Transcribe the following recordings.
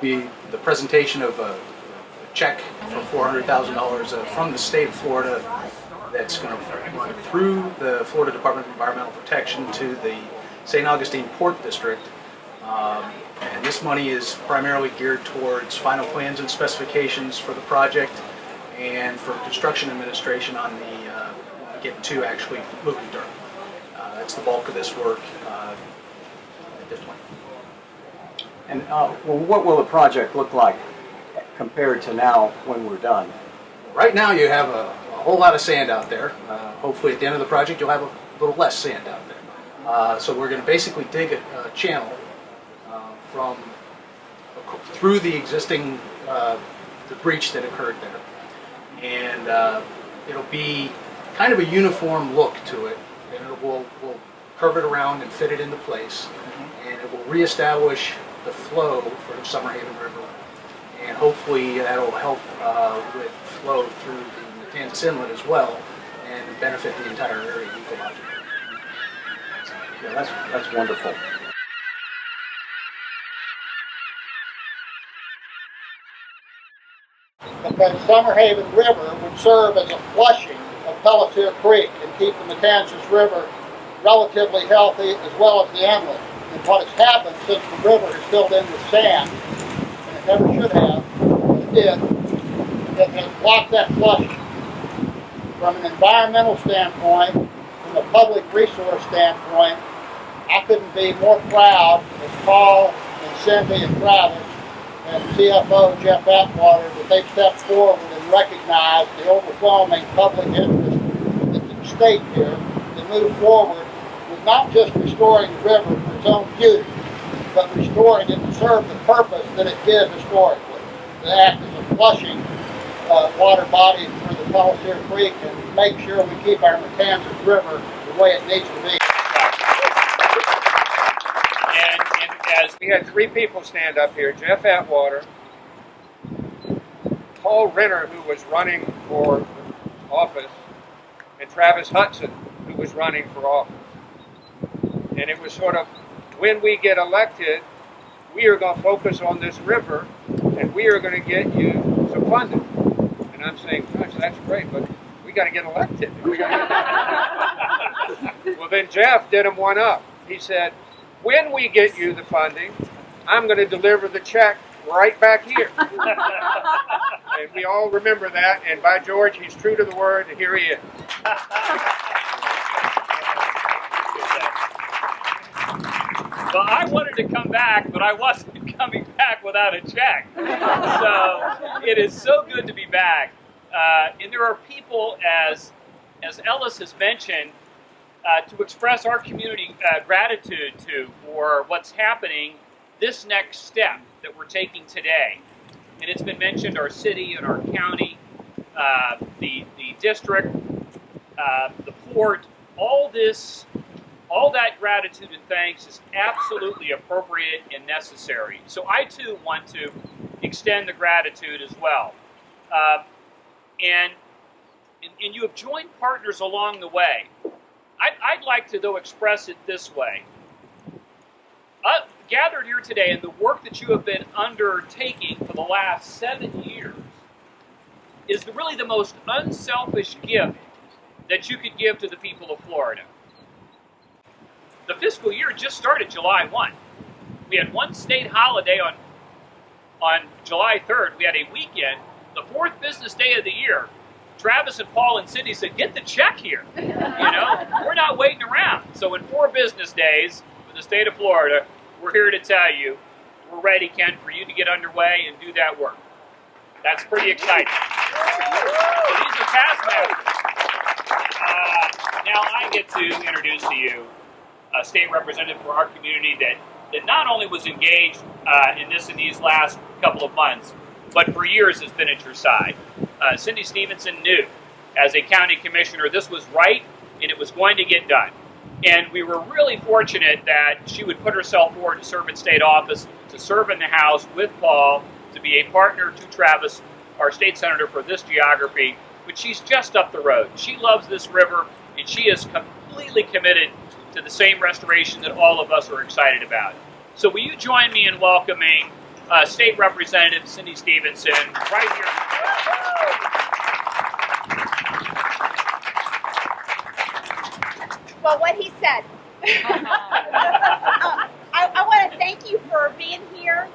Be the presentation of a check for $400,000 from the state of Florida that's going to run through the Florida Department of Environmental Protection to the St. Augustine Port District. And this money is primarily geared towards final plans and specifications for the project and for construction administration on the getting to actually moving dirt. That's the bulk of this work at this point. And well, what will the project look like compared to now when we're done? Right now you have a whole lot of sand out there. Hopefully at the end of the project you'll have a little less sand out there. So we're going to basically dig a channel through the existing the breach that occurred there. And it'll be kind of a uniform look to it. And we'll curve it around and fit it into place. Mm-hmm. And it will reestablish the flow for the Summerhaven River, and hopefully that'll help with flow through the Kansas Inlet as well, and benefit the entire area ecologically. Yeah, that's wonderful. Because Summerhaven River would serve as a flushing of Pelletier Creek and keep the Matanzas River relatively healthy, as well as the inlet. And what has happened since the river is filled in with sand, and it never should have, it did, it has blocked that flushing. From an environmental standpoint, from a public resource standpoint, I couldn't be more proud as Paul and Cyndi and Travis and CFO Jeff Atwater that they've stepped forward and recognized the overwhelming public interest that's at stake here to move forward with not just restoring the river for its own beauty, but restoring it to serve the purpose that it did historically, to act as a flushing water body for the Pelletier Creek and make sure we keep our Matanzas River the way it needs to be. And as we had three people stand up here, Jeff Atwater, Paul Renner, who was running for office, and Travis Hudson, who was running for office. And it was sort of, when we get elected, we are going to focus on this river, and we are going to get you some funding. And I'm saying, gosh, that's great, but we got to get elected. Well, then Jeff did him one up. He said, when we get you the funding, I'm going to deliver the check right back here. And we all remember that, and by George, he's true to the word, and here he is. Well, I wanted to come back, but I wasn't coming back without a check. So it is so good to be back. And there are people, as Ellis has mentioned, to express our community gratitude to for what's happening, this next step that we're taking today. And it's been mentioned, our city and our county, the district, the port, all that gratitude and thanks is absolutely appropriate and necessary. So I too want to extend the gratitude as well. And you have joined partners along the way. I'd like to, though, express it this way. Gathered here today, and the work that you have been undertaking for the last 7 years is really the most unselfish gift that you could give to the people of Florida. The fiscal year just started July 1. We had one state holiday on July 3rd. We had a weekend, the fourth business day of the year. Travis and Paul and Cyndi said, get the check here. We're not waiting around. So in 4 business days for the state of Florida, we're here to tell you, we're ready, Ken, for you to get underway and do that work. That's pretty exciting. So these are taskmasters. Now I get to introduce to you a state representative for our community that not only was engaged in these last couple of months, but for years has been at your side. Cyndi Stevenson knew, as a county commissioner, this was right and it was going to get done. And we were really fortunate that she would put herself forward to serve in state office, to serve in the House with Paul, to be a partner to Travis, our state senator, for this geography. But she's just up the road. She loves this river, and she is completely committed to the same restoration that all of us are excited about. So will you join me in welcoming State Representative Cyndi Stevenson right here. Well, what he said. I want to thank you for being here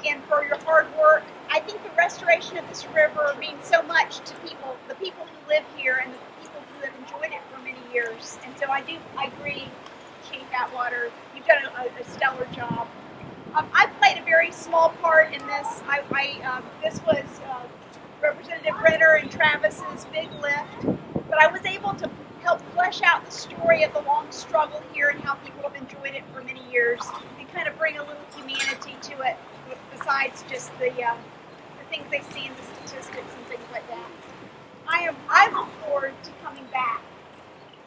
and for your hard work. I think the restoration of this river means so much to people, the people who live here and the people who have enjoyed it for many years. And so I agree, Chief Atwater, you've done a stellar job. I played a very small part in this. This was Representative Renner and Travis's big lift, but I was able to help flesh out the story of the long struggle here and how people have enjoyed it for many years, and kind of bring a little humanity to it, besides just the things they see in the statistics and things like that. I look forward to coming back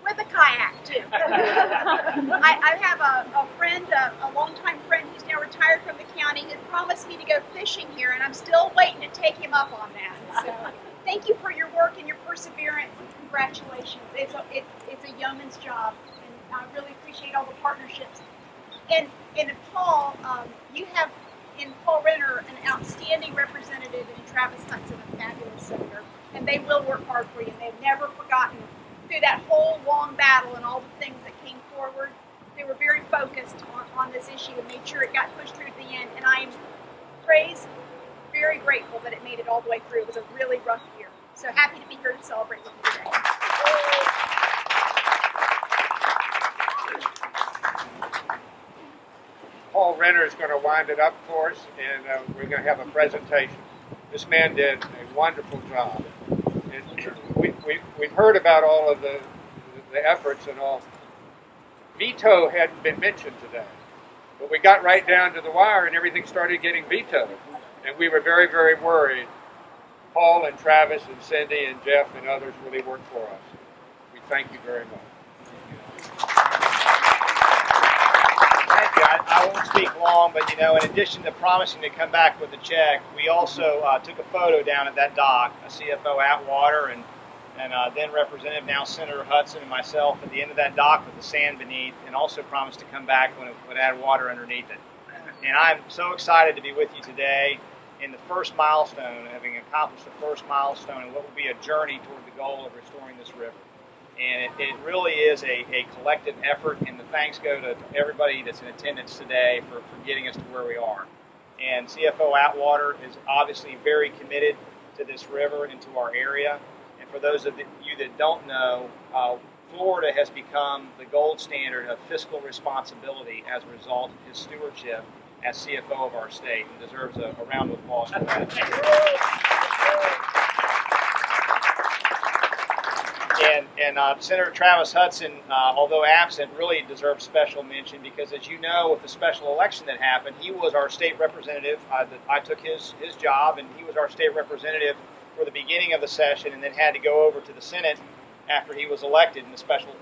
with a kayak too. I have a friend, a longtime friend who's now retired from the county, who promised me to go fishing here, and I'm still waiting to take him up on that. So thank you for your work and your perseverance, and congratulations. It's a yeoman's job, and I really appreciate all the partnerships. And Paul, you have in Paul Renner an outstanding representative, and Travis Hudson a fabulous senator, and they will work hard for you. They've never forgotten through that whole long battle and all the things that came forward. They were very focused on this issue and made sure it got pushed through to the end. And I'm very grateful that it made it all the way through. It was a really rough year. So happy to be here to celebrate with you today. Paul Renner is going to wind it up for us, and we're going to have a presentation. This man did a wonderful job. And we've heard about all of the efforts and all. Veto hadn't been mentioned today, but we got right down to the wire and everything started getting vetoed. And we were very, very worried. Paul and Travis and Cyndi and Jeff and others really worked for us. We thank you very much. Thank you. I won't speak long, but in addition to promising to come back with a check, we also took a photo down at that dock, CFO Atwater and then Representative, now Senator Hudson, and myself at the end of that dock with the sand beneath, and also promised to come back when it would add water underneath it. And I'm so excited to be with you today in the first milestone, having accomplished the first milestone in what will be a journey toward the goal of restoring this river. And it really is a collective effort, and the thanks go to everybody that's in attendance today for getting us to where we are. And CFO Atwater is obviously very committed to this river and to our area. And for those of you that don't know, Florida has become the gold standard of fiscal responsibility as a result of his stewardship as CFO of our state, and deserves a round of applause for that. And Senator Travis Hudson, although absent, really deserves special mention because, as you know, with the special election that happened, he was our state representative. I took his job, and he was our state representative for the beginning of the session, and then had to go over to the Senate after he was elected in the special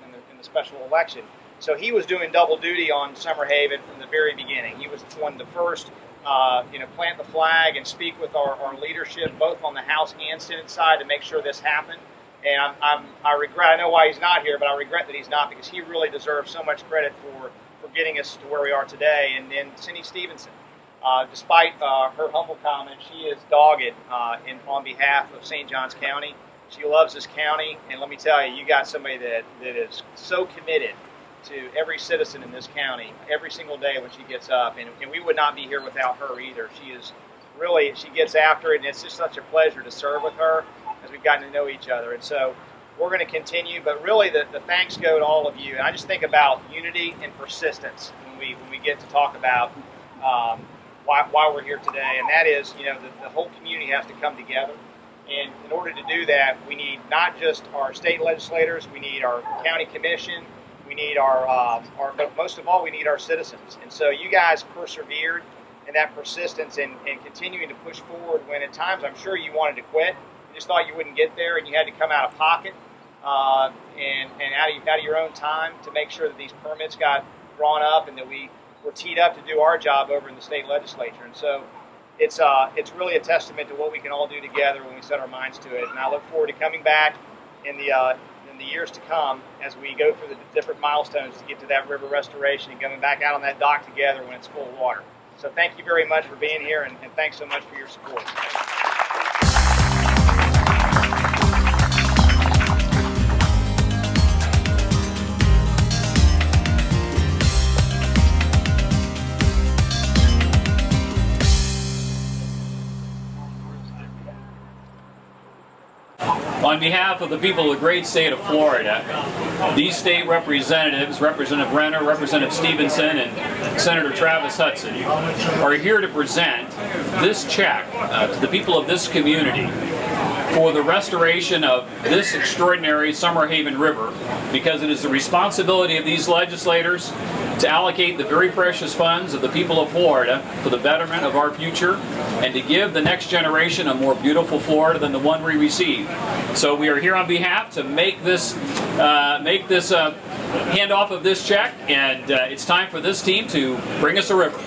election. So he was doing double duty on Summer Haven from the very beginning. He was one of the first, plant the flag and speak with our leadership, both on the House and Senate side, to make sure this happened. And I regret, I know why he's not here, but I regret that he's not, because he really deserves so much credit for getting us to where we are today. And then Cyndi Stevenson, despite her humble comment, she is dogged on behalf of St. Johns County. She loves this county, and let me tell you, you got somebody that is so committed to every citizen in this county every single day when she gets up, and we would not be here without her either. She gets after it, and it's just such a pleasure to serve with her as we've gotten to know each other. And so we're going to continue, but really the thanks go to all of you. And I just think about unity and persistence when we get to talk about why we're here today, and that is, the whole community has to come together. And in order to do that, we need not just our state legislators, we need our county commission, we need but most of all, we need our citizens. And so you guys persevered and that persistence and continuing to push forward when at times I'm sure you wanted to quit. You just thought you wouldn't get there and you had to come out of pocket and out of your own time to make sure that these permits got drawn up and that we were teed up to do our job over in the state legislature. And so it's really a testament to what we can all do together when we set our minds to it. And I look forward to coming back in the years to come as we go through the different milestones to get to that river restoration and coming back out on that dock together when it's full of water. So thank you very much for being here, and thanks so much for your support. On behalf of the people of the great state of Florida, these state representatives, Representative Renner, Representative Stevenson, and Senator Travis Hudson, are here to present this check to the people of this community for the restoration of this extraordinary Summer Haven River, because it is the responsibility of these legislators to allocate the very precious funds of the people of Florida for the betterment of our future and to give the next generation a more beautiful Florida than the one we received. So we are here on behalf to make this handoff of this check, and it's time for this team to bring us a river.